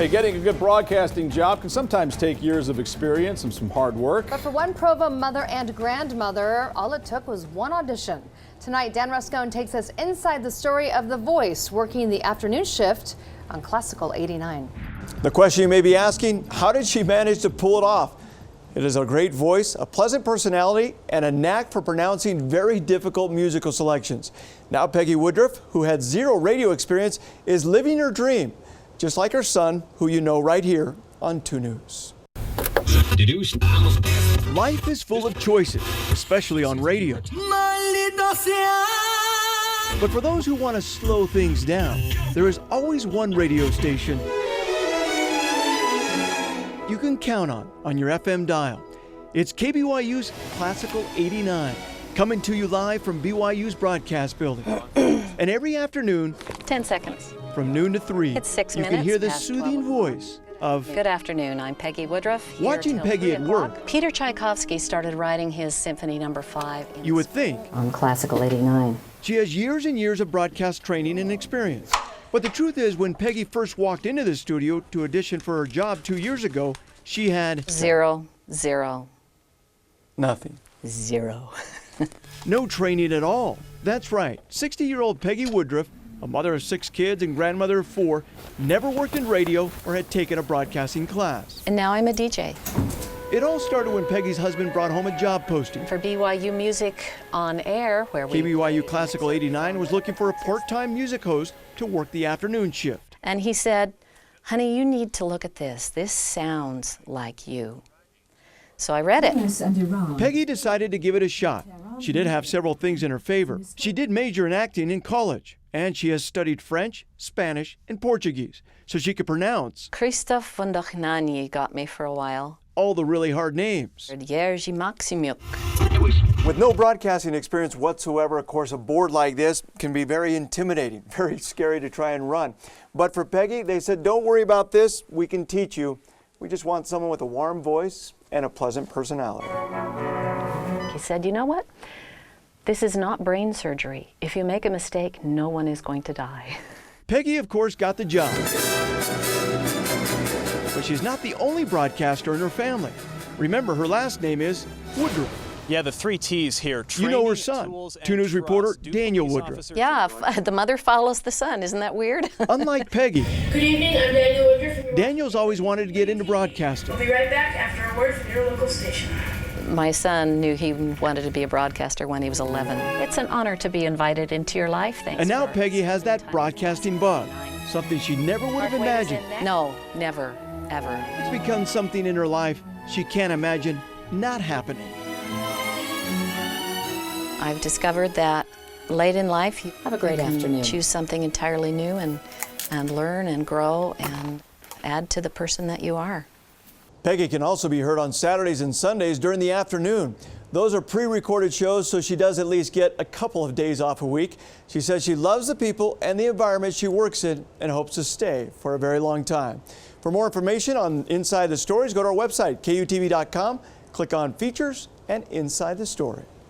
Hey, getting a good broadcasting job can sometimes take years of experience and some hard work. But for one Provo mother and grandmother, all it took was one audition. Tonight, Dan Rascon takes us inside the story of The Voice, working the afternoon shift on Classical 89. The question you may be asking, how did she manage to pull it off? It is a great voice, a pleasant personality, and a knack for pronouncing very difficult musical selections. Now Peggy Woodruff, who had zero radio experience, is living her dream, just like her son, who you know right here on 2 News. Life is full of choices, especially on radio. But for those who want to slow things down, there is always one radio station you can count on your FM dial. It's KBYU's Classical 89, coming to you live from BYU's broadcast building. And every afternoon, 10 seconds. From noon to 3, It's 6 you minutes can hear the past soothing 12. voice of... Good afternoon, I'm Peggy Woodruff. Here Watching till Peggy 3 at o'clock. work. Peter Tchaikovsky started writing his Symphony No. 5. You would think on Classical 89. she has years and years of broadcast training and experience. But the truth is, when Peggy first walked into the studio to audition for her job 2 years ago, she had... Zero. Nothing. Zero. No training at all. That's right. 60-year-old Peggy Woodruff, a mother of 6 kids and grandmother of 4, never worked in radio or had taken a broadcasting class. And now I'm a DJ. It all started when Peggy's husband brought home a job posting. For BYU Music on Air, where we... KBYU Classical 89 was looking for a part-time music host to work the afternoon shift. And he said, honey, you need to look at this. This sounds like you. So I read it. Peggy decided to give it a shot. She did have several things in her favor. She did major in acting in college, and she has studied French, Spanish, and Portuguese, so she could pronounce Christophe Vondognani got me for a while. all the really hard names. Jerzy Maksymuk. With no broadcasting experience whatsoever, of course, a board like this can be very intimidating, very scary to try and run. But for Peggy, they said, don't worry about this, we can teach you. We just want someone with a warm voice and a pleasant personality. He said, you know what? This is not brain surgery. If you make a mistake, no one is going to die. Peggy, of course, got the job. But she's not the only broadcaster in her family. Remember, her last name is Woodruff. Yeah, the 3 T's here. You know her son, 2 News reporter Daniel Woodruff. Yeah, the mother follows the son. Isn't that weird? Unlike Peggy, Good evening, I'm Daniel Woodruff. Daniel's always wanted to get into broadcasting. I'll be right back after a word from your local station. My son knew he wanted to be a broadcaster when he was 11. It's an honor to be invited into your life. Thanks. And now for Peggy has that spending time broadcasting bug, something she never would have imagined. No, never, ever. It's become something in her life she can't imagine not happening. I've discovered that late in life, you Have a great can afternoon. choose something entirely new and learn and grow and add to the person that you are. Peggy can also be heard on Saturdays and Sundays during the afternoon. Those are pre-recorded shows, so she does at least get a couple of days off a week. She says she loves the people and the environment she works in and hopes to stay for a very long time. For more information on Inside the Stories, go to our website, KUTV.com, click on Features and Inside the Story.